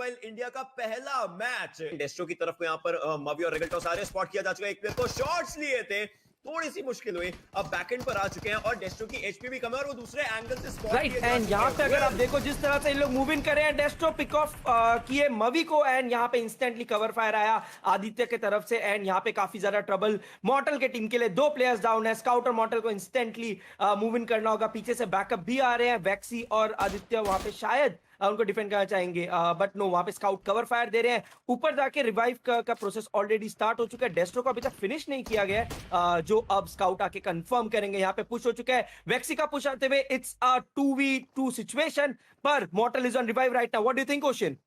Mobile India का पहला match. डेस्ट्रो की तरफ यहाँ पर मवी और रेगल्टॉस आ रहे हैं, स्पॉट किया जा चुका है, एक प्लेयर को शॉट्स लिए थे, थोड़ी सी मुश्किल हुई। अब बैकएंड पर आ चुके हैं और डेस्ट्रो की एचपी भी कम है और वो दूसरे एंगल से स्पॉट राइट एंड यहाँ पे अगर आप देखो जिस तरह से इन लोग मूव इन कर रहे हैं, डेस्ट्रो पिक ऑफ किए मवी को एंड यहाँ पे इंस्टेंटली कवर फायर आया आदित्य के तरफ से एंड यहाँ पे काफी ज्यादा ट्रबल मॉर्टल के टीम के लिए। 2 प्लेयर्स डाउन है, स्काउट और मॉर्टल को इंस्टेंटली मूव इन करना होगा। पीछे से बैकअप भी आ रहे हैं, वैक्सी और आदित्य वहां पे शायद उनको डिफेंड करना चाहेंगे, बट नो, वहां पे स्काउट कवर फायर दे रहे हैं। ऊपर जाके रिवाइव का प्रोसेस ऑलरेडी स्टार्ट हो चुका है। डेस्ट्रो को अभी तक फिनिश नहीं किया गया है, जो अब स्काउट आके कंफर्म करेंगे। यहाँ पे पुश हो चुका है, वैक्सी का पुश आते हुए इट्स अ 2v2 सिचुएशन, पर मॉर्टल is on revive right now. What do you think ocean?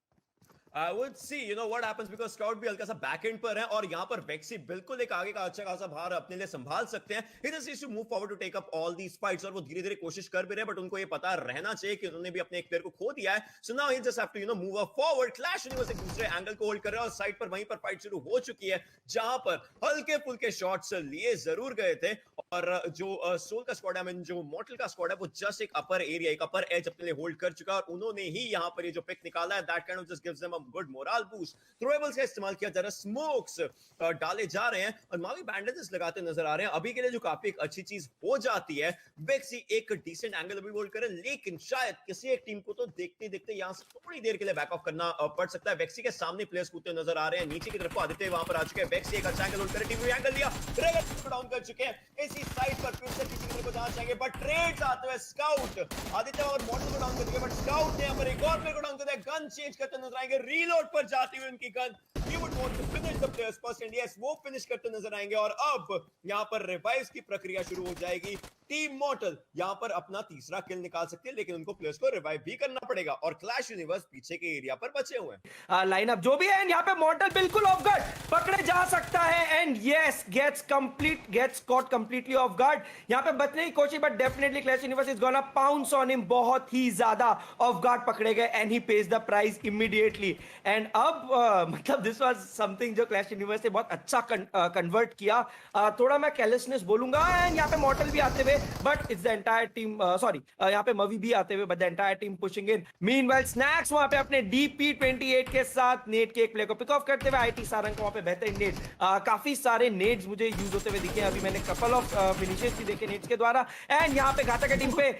I would see, you know what happens because scout भी हल्का सा बैकएंड पर है और यहाँ पर वेक्सी बिल्कुल एक आगे का अच्छा खासा भार अपने लिए संभाल सकते हैं। He just needs to move forward to take up all these fights और वो धीरे धीरे कोशिश कर भी रहे हैं, बट उनको ये पता रहना चाहिए कि उन्होंने भी अपने एक प्लेयर को खो दिया है। So now he just have to move up forward. Clash universe एक दूसरे एंगल को होल्ड कर रहे हैं और साइड पर वहीं पर फाइट शुरू हो चुकी है, जहां पर हल्के फुल्के शॉट्स लिए जरूर गए थे और जो सोल का स्क्वाड है, जो मॉर्टल का स्क्वाड है, वो जस्ट एक अपर एरिया, एक अपर एज अपने लिए होल्ड कर चुका है और उन्होंने ही यहाँ पर ये जो पिक निकाला है, that kind of just gives them a good moral boost. Throwables का इस्तेमाल किया जा रहा है, स्मोक्स डाले जा रहे हैं और मावी बैंडेजेस लगाते नजर आ रहे हैं अभी के लिए, जो काफी एक अच्छी चीज हो जाती है। वेक्सी एक डिसेंट एंगल अभी होल्ड करे, लेकिन शायद किसी एक टीम को तो देखते देखते यहां से थोड़ी देर के लिए बैक ऑफ करना पड़ सकता है। वेक्सी के सामने प्लेयर्स कूदते नजर आ रहे हैं, नीचे की तरफ आदित्य वहां पर आ चुके हैं। वेक्सी एक अच्छा एंगल होल्ड करे, टीम एंगल लिया, ड्रैगन को डाउन कर चुके हैं। इसी साइड पर फिर से किसी की तरफ जाना चाहेंगे, बट ट्रेड्स आते हुए स्काउट आदित्य और मॉडल को डाउन कर चुके हैं, बट स्काउट ने यहां पर एक और प्लेयर को डाउन कर दिया। गन चेंज करते नजर आएंगे, रीलोड पर जाती हुई उनकी gun. He would want to finish the players first and yes, वो फिनिश करते नजर आएंगे और अब यहां पर रिवाइव्स की प्रक्रिया शुरू हो जाएगी। टीम मॉर्टल यहां पर अपना तीसरा किल निकाल सकते हैं, लेकिन उनको प्लेयर्स को रिवाइव भी करना पड़ेगा और क्लैश यूनिवर्स पीछे के एरिया पर बचे हुए हैं। लाइनअप जो भी है, यहां पे मॉर्टल बिल्कुल ऑफ गार्ड पकड़े जा सकता है and yes gets caught completely off guard. यहां पे बचने की कोशिश, but definitely Clash Universe is gonna pounce on him. बहुत ही ज्यादा ऑफ गार्ड पकड़े गए and he pays the price immediately. And अब मतलब दिस वाज समथिंग जो क्लैश यूनिवर्स ने बहुत अच्छा कन्वर्ट किया। थोड़ा मैं केयरलेसनेस बोलूंगा एंड यहां पे मॉर्टल भी आते हुए, but it's the entire team, sorry यहाँ पे मवी भी आते हुए, but the entire team pushing in. Meanwhile snacks वहां पे अपने DP28 के साथ नेट के एक प्ले को पिक ऑफ करते हुए, आईटी सारंग को वहां पे बेहतरीन नेट, काफी सारे नेट्स मुझे यूज होते हुए दिखे। अभी मैंने कपल ऑफ फिनिशेस भी देखे नेट्स के द्वारा एंड यहाँ पे घातक टीम पे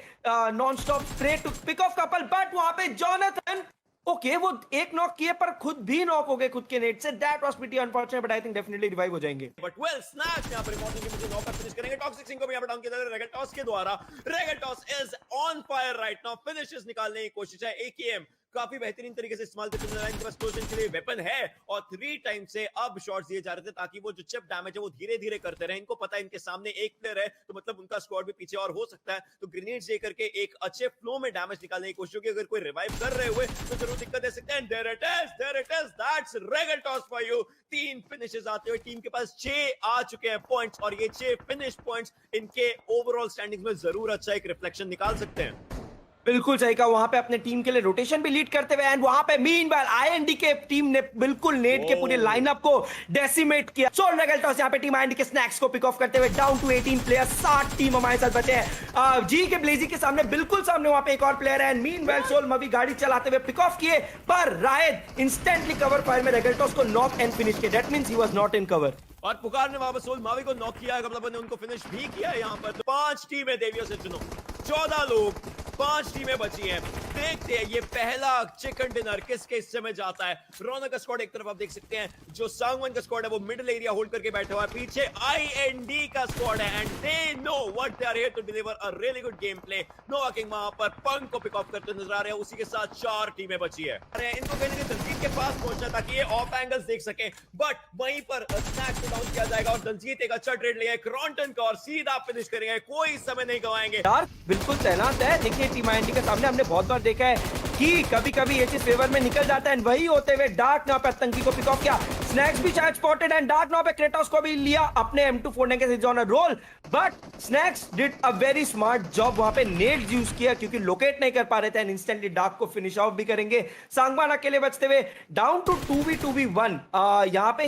non stop spray to pick off couple, but वहां पे जॉनथन ओके वो एक नॉक किए पर खुद भी नॉक हो गए खुद के नेट से। That was pretty unfortunate, but I think definitely revive हो जाएंगे। बट वेल स्नैक्स यहां पर मॉर्टल के मुझे नॉक फिनिश करेंगे। टॉक्सिक सिंह को भी यहां पर डाउन किया जाएगा रेगल्टॉस के द्वारा। Regaltos is on fire right now, finishes निकालने की कोशिश है। एकेएम काफी बेहतरीन तरीके से इस्तेमाल करते नजर आए, इनके पास क्लोजन के लिए वेपन है और 3 टाइम से अब शॉट्स दिए जा रहे थे ताकि वो जो चिप डैमेज है वो धीरे धीरे करते रहे। इनको पता है इनके सामने एक प्लेयर है तो मतलब उनका स्क्वाड भी पीछे और हो सकता है, तो ग्रेनेड्स दे करके एक अच्छे फ्लो में डैमेज निकालने की कोशिश होगी। अगर कोई रिवाइव कर रहे हुए तो जरूर दिक्कत दे सकते हैं। There it is that's Regaltos for you. 3 finishes आते हुए टीम के पास 6 आ चुके हैं पॉइंट्स और ये 6 फिनिश पॉइंट्स इनके ओवरऑल स्टैंडिंग्स में जरूर अच्छा एक रिफ्लेक्शन निकाल सकते हैं। बिल्कुल सही कहा, वहां पे अपने टीम के लिए रोटेशन भी लीड करते हुए एंड वहां पे मीनवाइल आईएनडी के टीम ने बिल्कुल नेट के पूरे लाइनअप को डेसिमेट किया। सोल रेगल्टॉस यहां पे टीम आईएनडी के स्नैक्स को पिक ऑफ करते हुए डाउन टू 18 प्लेयर्स। 60 टीम हमारे साथ बचे हैं। जी के ब्लेजी के सामने बिल्कुल सामने वहां पे एक और प्लेयर है एंड मीनवाइल सोल मवी गाड़ी चलाते हुए पिक ऑफ किए, पर रायद इंस्टेंटली कवर फायर में रेगल्टॉस को नॉक एंड फिनिश किया। That means he was not in cover और पुकार ने वापस सोल मावी को नॉक किया है, मतलब ने उनको फिनिश भी किया है। यहाँ पर 5 टीमें देवियों से चुनो, 14 लोग, 5 टीमें बची हैं। देखते हैं ये पहला चिकन डिनर किसके हिस्से में जाता है। रौनक का स्क्वाड एक तरफ आप देख सकते हैं, जो सांगवन का स्क्वाड है वो मिडिल एरिया होल्ड करके बैठा हुआ है, पीछे आईएनडी का स्क्वाड है and they know what they are here to deliver a really good game play. Nova King वहां पर पंक को पिक ऑफ करते नजर आ रहे हैं, उसी के साथ 4 टीमें बची है। इनको कहीं ना कहीं दलजीत के पास पहुंचना ताकि ये ऑफ एंगल्स देख सके, बट वहीं पर स्नैक्स को डाउन किया जाएगा और दलजीत एक अच्छा ट्रेड लिया है क्रॉन्टन का और सीधा फिनिश करेंगे, कोई समय नहीं गवाएंगे। यार बिल्कुल तैनात है। देखिए टीम आईएनडी के सामने हमने बहुत बार देखा है कि कभी कभी ये चीज फेवर में निकल जाता है, वही होते हुए डार्क नाव पे आतंकी को पिक ऑफ किया। स्नैक्स भी शायद स्पॉटेड एंड डार्क नाव पे क्रेटोस को भी लिया अपने M249 के साथ on a roll, but Snax did a very smart job. वहां पे नेट्स यूज किया क्योंकि लोकेट नहीं कर पा रहे थे एंड इंस्टेंटली डार्क को फिनिश ऑफ भी करेंगे। सांगवान अकेले बचते हुए डाउन टू 2v2v1। यहां पे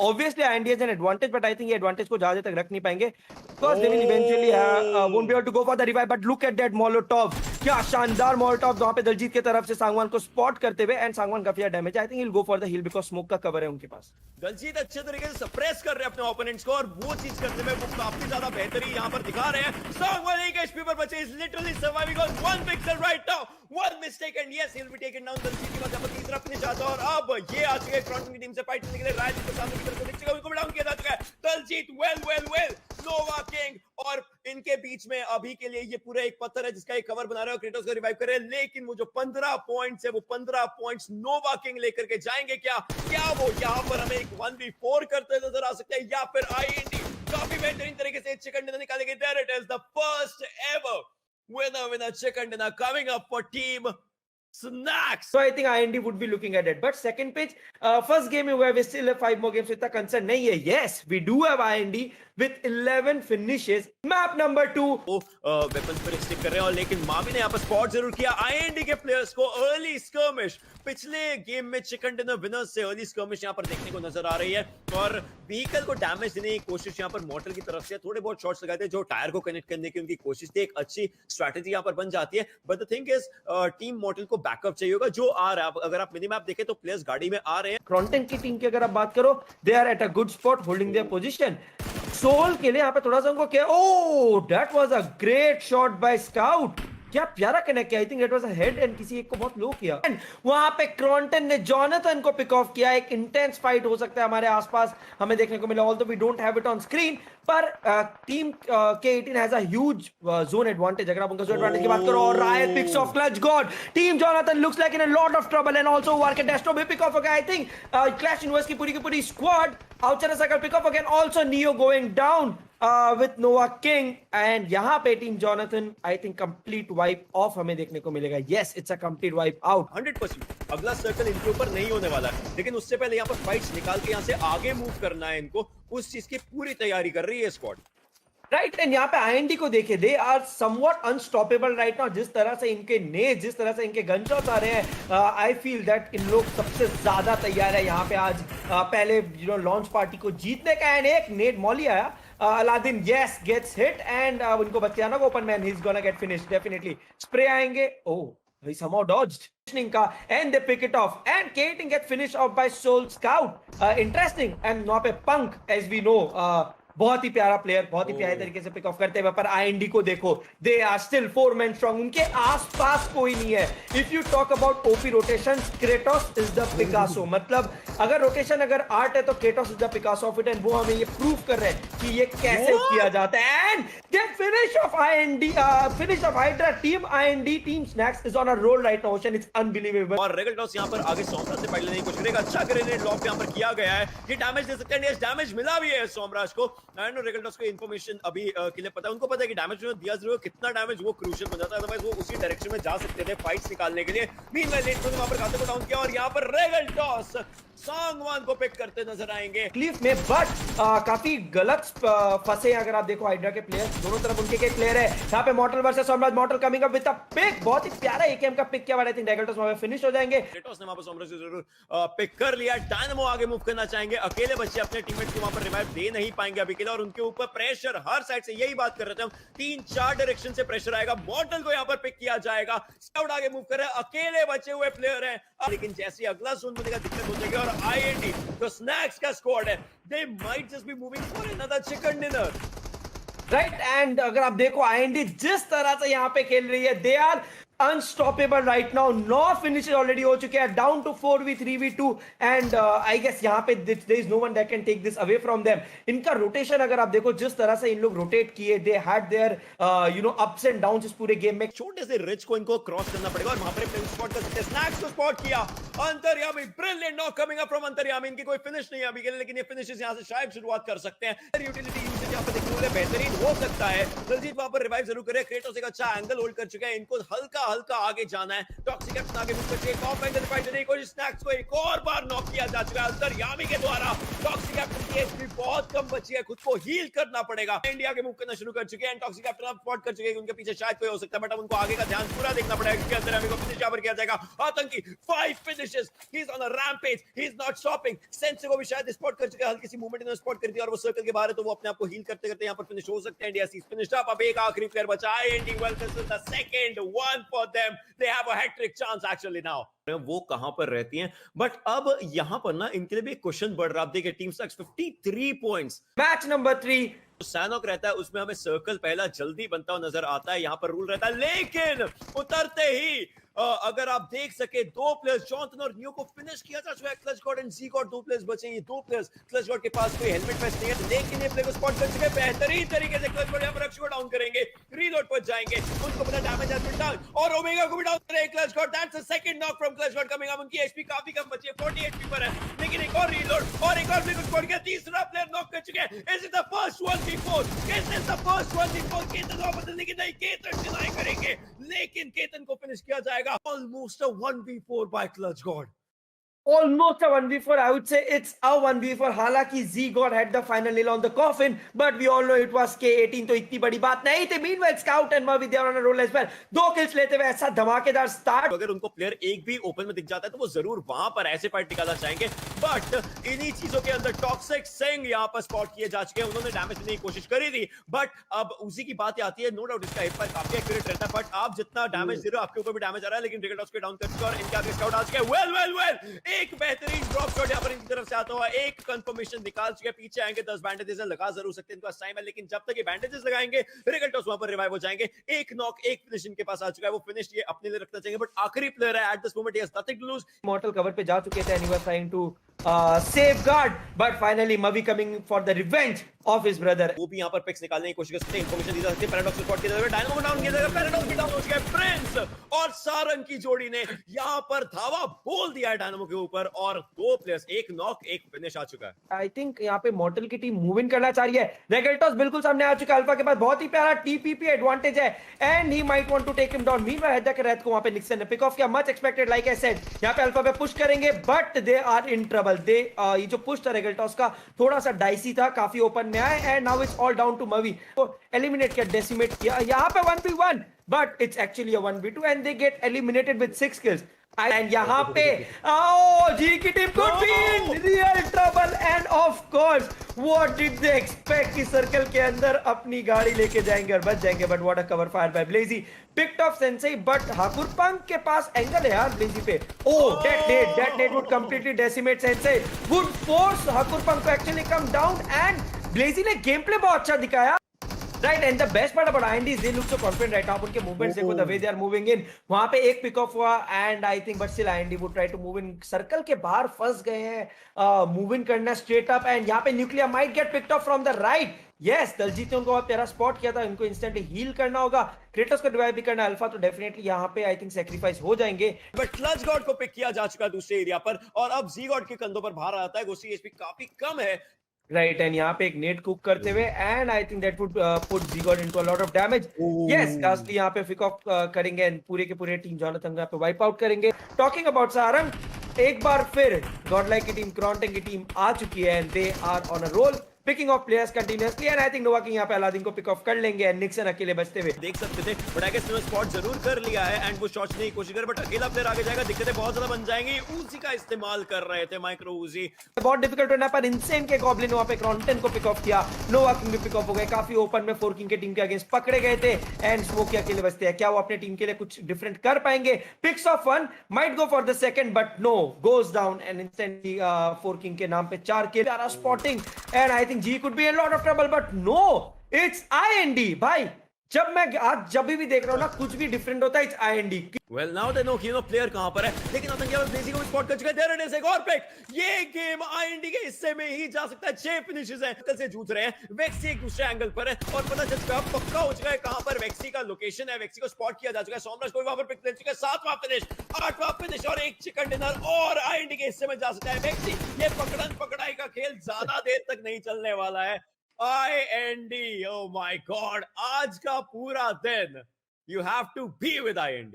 Obviously, India has an advantage, but I think ये advantage को ज्यादा तक रख नहीं पाएंगे because they will eventually won't be able to go for the revive. But look at that Molotov, क्या शानदार Molotov वहां पे दलजीत की तरफ से सांगवान को स्पॉट करते हुए, एंड सांगवान काफी damage. I think he'll go for the heal because smoke का कवर है उनके पास. दलजीत अच्छे तरीके से सप्रेस कर रहे हैं अपने ओपोनेंट्स को और वो चीज करते हुए वो काफी ज्यादा बेहतरी यहां पर दिखा रहे हैं. सांगवान एक एचपी पर बचे, is literally surviving on one pixel right now. One mistake and yes he will be taken down. Daljeet के बाद यहां पर तीसरा फिनिश आता है और अब ये आ चुके हैं फ्रंट की टीम से फाइट करने के लिए. रायत के सामने की तरफ से निकल उनको डाउन किया जा चुका है. दलजीत वेल नोवा किंग और इनके बीच में अभी के लिए ये पूरा एक पत्थर है जिसका एक कवर बना रहे हो. क्रेटोस को रिवाइव कर रहे हैं, लेकिन वो जो 15 पॉइंट्स है वो 15 पॉइंट्स नोवा किंग लेकर के जाएंगे. क्या वो यहां पर हमें एक 1v4 करते नजर आ सकते हैं या फिर आईएनडी काफी बेहतरीन तरीके से चिकन डिनर निकालेंगे. There it is the first ever winner chicken dinner coming up for team Snacks. So I think IND would be looking at it. But second pitch, first game where we still have 5 more games with the concern. नहीं है. Yes, we do have IND with 11 finishes. Map number 2. वो weapons पर stick कर रहे हैं और लेकिन मावी ने यहाँ पर स्पॉट जरूर किया आईएनडी के प्लेयर्स को. अर्ली स्कर्मिश पिछले गेम में चिकन डिनर विनर्स से अर्ली स्कर्मिश यहाँ पर देखने को नजर आ रही है और व्हीकल को डैमेज देने की कोशिश यहाँ पर मॉर्टल की तरफ से थोड़े बहुत शॉट्स लगाए थे जो टायर को कनेक्ट करने की उनकी कोशिश थी. एक अच्छी स्ट्रैटेजी यहाँ पर बन जाती है. But the thing is team मॉर्टल को बैकअप चाहिए होगा जो आ रहा है. अगर आप मिनी मैप देखें तो प्लेयर्स गाड़ी में आ रहे हैं. क्रॉन्टन की टीम की अगर आप बात करो, they are at a good spot holding their position. Soul के लिए यहाँ पे थोड़ा सा उनको क्या, oh that was a great shot by Scout. क्या प्यारा कनेक्ट किया. I think that was a head and किसी एक को बहुत लो किया. वहां पे क्रॉन्टन ने जॉनथन को पिक ऑफ किया. एक इंटेंस फाइट हो सकता है हमारे आसपास हमें देखने को मिला, although we don't have it on screen. पर team K18 has a huge zone advantage. अगर आप उनका जोन एडवांटेज की बात करो, और रायत picks off Clutch God. Team Jonathan looks like in a lot of trouble and also वार्के डेस्ट्रो भी पिक ऑफ हो गया. आई थिंक क्लैश यूनिवर्स की पूरी squad outsider circle pick off again. Also Neo going down with Nova King, and यहाँ पे team Jonathan I think complete wipe off हमें देखने को मिलेगा. Yes, it's a complete wipe out 100%. अगला circle इनके ऊपर नहीं होने वाला है, लेकिन उससे पहले यहाँ पर फाइट्स निकाल के यहाँ से आगे मूव करना है इनको. उस चीज की पूरी तैयारी कर रही है स्क्वाड. राइट. एंड यहाँ पे आईएनडी को देखे, they are somewhat unstoppable right now. जिस तरह से इनके नेड, जिस तरह से इनके गन शॉट्स आ रहे हैं, आई फील दैट इन लोग सबसे ज्यादा तैयार है यहाँ पे आज पहले लॉन्च पार्टी को जीतने का. एंड एक नेड मॉली आया, Aladdin yes gets hit and उनको बच गया ना open man. he's gonna get finished definitely. Spray आएंगे. oh he somehow dodged का, and they pick it off and K18 gets finished off by Soul Scout. Interesting. and वहां पे पंक as we know बहुत ही प्यारा प्लेयर, बहुत ही प्यारे तरीके से पिक ऑफ करते हुए. पर आईएनडी को देखो, they are still 4 men strong. उनके आसपास कोई नहीं है. If you talk about OP rotation, Kratos is the Picasso. मतलब अगर रोटेशन अगर आर्ट है तो Kratos is the Picasso of it. And वो हमें ये प्रूव कर रहे हैं कि ये कैसे किया जाता है. And they finish off IND, finish off Hydra. Team IND, team Snax is on a roll right now. Ocean it's unbelievable. और रेगल टॉस यहां पर आगे सोमराज से फाइट लेने की कोशिश करेगा. अच्छा ग्रेनेड लॉक यहां पर किया गया है. ये डैमेज दे सकते हैं. यस, डैमेज मिला भी है सोमराज को. एंड रेगल टॉस को इंफॉर्मेशन अभी के लिए पता है. उनको पता है कि डैमेज जो दिया जरूर, कितना डैमेज वो क्रूशियल बन जाता है. अदरवाइज वो उसी डायरेक्शन में जा सकते थे फाइट्स निकालने के लिए. मीनवाइल लेट को वहां पर खाते को डाउन किया और यहां पर रेगल टॉस सांगवान को पिक करते नजर आएंगे क्लिफ में. बट काफी गलत फंसे अगर आप देखो हाइड्रा के प्लेयर्स. दोनों तरफ उनके कई प्लेयर है. यहाँ पे Mortal versus Somraj. Mortal coming up with a pick. बहुत ही प्यारा एकेएम का पिक किया. आई थिंक डेगल्टस वहां पे फिनिश हो जाएंगे. क्रेटोस ने वहां पर सोमराज को जरूर पिक कर लिया. डायनामो आगे मूव करना चाहेंगे. अकेले बच्चे अपने टीममेट को वहां पर रिवाइव दे नहीं पाएंगे अभी के लिए और उनके ऊपर प्रेशर हर साइड से. यही बात कर रहे थे हम, 3-4 डायरेक्शन से प्रेशर आएगा. मॉर्टल को यहां पर पिक किया जाएगा. स्काउट आगे मूव कर रहे हैं. अकेले बचे हुए प्लेयर हैं, लेकिन जैसे अगला जोन बनेगा दिक्कत हो जाएगी. और आईएनडी जो स्नैक्स का स्क्वाड है, they might just be moving for another chicken dinner. Right. And अगर आप देखो आईएनडी जिस तरह से यहाँ पे खेल रही है, they are unstoppable right now. 9 finishes already हो चुके हैं, down to 4v3v2. And I guess यहाँ पे there is no one that can take this away from them. इनका रोटेशन अगर आप देखो, जिस तरह से इन लोग रोटेट किए, they had there ups and downs इस पूरे गेम में. छोटे से रिच को इनको क्रॉस करना पड़ेगा और वहां पर प्लेइंग स्पॉट कर सकते हैं. स्नैक्स को स्पॉट किया. अंतर्यामी, brilliant knock coming up from अंतर्यामी. इनकी कोई फिनिश नहीं है अभी के लिए, लेकिन ये फिनिशेस यहां से शायद शुरुआत कर सकते हैं. यूटिलिटी यूज मोमेंट यहाँ पे देखने को बेहतरीन हो सकता है। दलजीत वहां पर रिवाइव जरूर करे, क्रेटोस एक अच्छा एंगल होल्ड कर चुका है, इनको हल्का हल्का आगे जाना है। टॉक्सिक कैप्टन आगे मूव करके एक ऑफ एंगल रिवाइव देने की कोशिश, स्नैक्स को एक और बार नॉक किया जा चुका है अंतर्यामी के द्वारा। टॉक्सिक कैप्टन की एचपी बहुत कम बची है, खुद को हील करना पड़ेगा। इंडिया के मूव करना शुरू कर चुके हैं, टॉक्सिक कैप्टन अब स्पॉट कर चुके हैं उनके पीछे शायद कोई हो सकता है, बट अब उनको आगे का ध्यान पूरा देखना पड़ेगा क्योंकि अंतर्यामी को फिनिश यहाँ पर किया जाएगा। आतंकी 5 finishes, he is on a rampage, he is not stopping. Sense को भी शायद स्पॉट कर चुके हैं, हल्की सी मूवमेंट इन्होंने स्पॉट कर दी और वो सर्कल के बाहर है, तो वो अपने आप को हील करते करते यहाँ पर फिनिश हो सकते हैं। इंडिया सीज फिनिश्ड अप, अब एक आखिरी प्लेयर बचा है। इंडी well, this is the second one for them, they have a hat trick chance actually now. वो कहां पर रहती हैं, बट अब यहां पर ना इनके लिए भी एक क्वेश्चन बढ़ रहा है। आप देखिए team stacks 53 points, match number 3 सैनोक रहता है उसमें हमें सर्कल पहला जल्दी बनता हुआ नजर आता है, यहाँ पर रूल रहता है, लेकिन उतरते ही अगर आप देख सके 2 प्लेयर्स जॉनसन और न्यू को फिनिश किया जा चुका है। Clutch god and G god 2 players बचे हैं, ये 2 प्लेयर्स। क्लच गॉड के पास कोई हेलमेट वेस्ट नहीं है, लेकिन ये प्लेयर को स्पॉट कर चुके हैं बेहतरीन तरीके से। क्लच गॉड यहाँ पर रक्षक को डाउन करेंगे, रीलोड पर जाएंगे, उनको पता डैमेज हैज बीन डन और ओमेगा को भी डाउन करेंगे clutch God. That's the second knock from clutch God coming up. उनकी एचपी काफी कम बची है, 40 एचपी पर है, लेकिन एक और रीलोड और एक और प्लेयर को स्पॉट किया। तीसरा प्लेयर नॉक कर चुके हैं। Is it the first 1v4? Is this the first 1v4? Ketan वापस बदलने की नहीं, केतन डिनाई करेंगे, लेकिन केतन को फिनिश किया जाएगा। Almost a 1v4 by Clutch God. Almost a 1v4. I would say it's a 1v4. हालांकि Z God had the final nail on the coffin, but we all know it was K18, तो इतनी बड़ी बात नहीं थी। Meanwhile, Scout and Murphy, they are on a roll as well. 2 kills लेते हुए ऐसा धमाकेदार स्टार्ट। अगर उनको प्लेयर एक भी ओपन में दिख जाता है तो वो जरूर वहां पर ऐसे फाइट निकालना चाहेंगे, बट इन्हीं चीजों के अंदर टॉक्सिक सिंह यहाँ पर स्पॉट किए जा चुके हैं। उन्होंने डैमेज देने की कोशिश करी थी, बट अब उसी की बात आती है। नो डाउट इसका हिप पर काफी एक्यूरेट रहता है, बट आप जितना डैमेज दे रहे हो आपके ऊपर भी डैमेज आ रहा है, लेकिन रिगल्टॉस को डाउन कर चुका है और इनके आगे स्काउट आ चुके हैं। वेल एक बेहतरीन ड्रॉप शॉट यहाँ पर इनकी तरफ से आता हुआ, एक कंफर्मेशन निकाल चुके, पीछे आएंगे। 10 बैंडेजेस लगा जरूर सकते हैं, इनका टाइम है, लेकिन जब तक ये बैंडेजेस लगाएंगे रिगल्टॉस वहां पर रिवाइव हो जाएंगे। एक नॉक, एक फिनिश इनके पास आ चुका है, वो फिनिश ये अपने लिए रखना चाहिए, बट आखिरी प्लेयर है at this moment, he has nothing to lose. Mortal cover पे जा चुके थे, and he was trying to safeguard, but finally Mavi coming for the revenge of his brother. वो भी यहाँ पर पिक्स निकालने की कोशिश करते हैं, इंफॉर्मेशन दी जा सकती है। पैराडॉक्स को स्पॉट किया जाएगा, डायनामो डाउन किया जाएगा, पैराडॉक्स भी डाउन हो चुका है। प्रिंस और सारंग की जोड़ी ने यहाँ पर धावा बोल दिया है डायनामो के ऊपर, और 2 प्लेयर्स, एक नॉक एक फिनिश आ चुका है। आई थिंक यहाँ पे मॉर्टल की टीम मूव इन करना चाह रही है। रेगल्टॉस बिल्कुल सामने आ चुका है, अल्फा के पास बहुत ही प्यारा टीपीपी एडवांटेज है, and he might want to take him down. Meanwhile Haider के रेड को वहां पे निक्सन ने पिक ऑफ किया, much expected. Like I said, यहाँ पे अल्फा पे पुश करेंगे, but they are in trouble. They ये जो पुश था रेगल्टॉस का थोड़ा सा डाइसी था, काफी ओपन में आए, and now it's all down to मवी। तो एलिमिनेट किया, डेसिमेट किया यहाँ पे 1v1, but it's actually a 1v2 and they get eliminated with 6 kills. And यहाँ पे जी की team could be in real trouble, and of course what did they expect कि सर्कल के अंदर अपनी गाड़ी लेके जाएंगे और बच जाएंगे, but what a cover fire by Blazy, picked off Sensei, but Hakurpunk के पास एंगल है यार Blazy पे। That nade would completely decimate Sensei, would force Hakurpunk to actually come down, and Blazy ने गेम प्ले बहुत अच्छा दिखाया। Right, and the best part about IND is they look so confident right now. आप उनके movements देखो, the way they are moving in, वहाँ पे एक pick off हुआ, and I think but still IND would try to move in. Circle के बाहर फंस गए हैं, move in करना straight up, and यहाँ पे Nuclear might get picked off from the right. Yes, Daljit ने उनको बहुत प्यारा स्पॉट किया था, इनको इंस्टेंटली हील करना होगा, क्रेटोस को रिवाइव भी करना, अल्फा तो डेफिनेटली यहाँ पे आई थिंक सैक्रिफाइस हो जाएंगे। बट क्लच गॉड को पिक किया जा चुका है दूसरे एरिया पर, और अब जी गॉड के कंधों पर भार आता है, उसकी एचपी काफी कम है। राइट, एंड यहाँ पे एक नेट कुक करते हुए, and I think that would put G God into a lot of damage. Yes, costly यहाँ पे पिक ऑफ करेंगे, एंड पूरे के पूरे टीम जोनाथन यहाँ पे वाइप आउट करेंगे। टॉकिंग अबाउट सारंग, एक बार फिर गॉडलाइक की टीम, क्रॉन्टन की टीम आ चुकी है, and they are on a roll, picking off players continuously, and I think Nova King यहाँ पे अलादीन को पिक ऑफ कर लेंगे, एंड निक्सन अकेले बचते हुए देख सकते थे, बट आई गेस उन्होंने स्पॉट जरूर कर लिया है, एंड वो शॉट्स नहीं कोशिश कर, बट अकेला प्लेयर आगे जाएगा, दिक्कतें बहुत ज्यादा बन जाएंगी। उजी का इस्तेमाल कर रहे थे माइक्रो उजी, बहुत डिफिकल्ट होना, पर इंसेन के गॉब्लिन वहां पे क्रॉन्टन को पिक ऑफ किया, नोवा किंग भी पिक ऑफ हो गए, काफी ओपन में फोर किंग के टीम के अगेंस्ट पकड़े गए थे, एंड स्मोकी अकेले बचते हैं। क्या वो अपने टीम के लिए कुछ डिफरेंट कर पाएंगे? Picks off one might go for the second, but no, goes down, and instantly for King के नाम पे 4 किल, प्यारा spotting, and I think G could be in lot of trouble, but no, it's IND भाई। जब मैं आज जब भी देख रहा हूं ना, कुछ भी डिफरेंट होता है, it's IND। Well, now they know कि प्लेयर कहां पर है, लेकिन आतंकी ब्लेजी को भी स्पॉट कर चुका है। There it is, एक और पिक। ये गेम IND के हिस्से में ही जा सकता है। 6 फिनिशेस हैं, कल से जूझ रहे हैं। वेक्सी एक दूसरे एंगल पर है, और पता चल चुका है, पक्का हो चुका है कहां पर वेक्सी का लोकेशन है। वेक्सी को स्पॉट किया जा चुका है, सोमराज को भी वहां पर पिक ले चुका है। 7वां फिनिश, 8वां फिनिश, और एक चिकन डिनर और IND के हिस्से में जा सकता है। वेक्सी, ये पकड़न पकड़ाई का खेल ज्यादा देर तक नहीं चलने वाला है। IND, oh my god, आज का पूरा दिन you have to be with IND.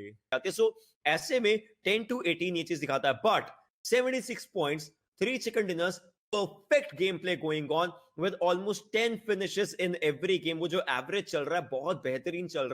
So ऐसे में 10 to 18 ये चीज दिखाता है, but 76 points, 3 chicken dinners, perfect gameplay going on with almost 10 finishes in every game. वो जो एवरेज चल रहा है बहुत बेहतरीन चल रहा है.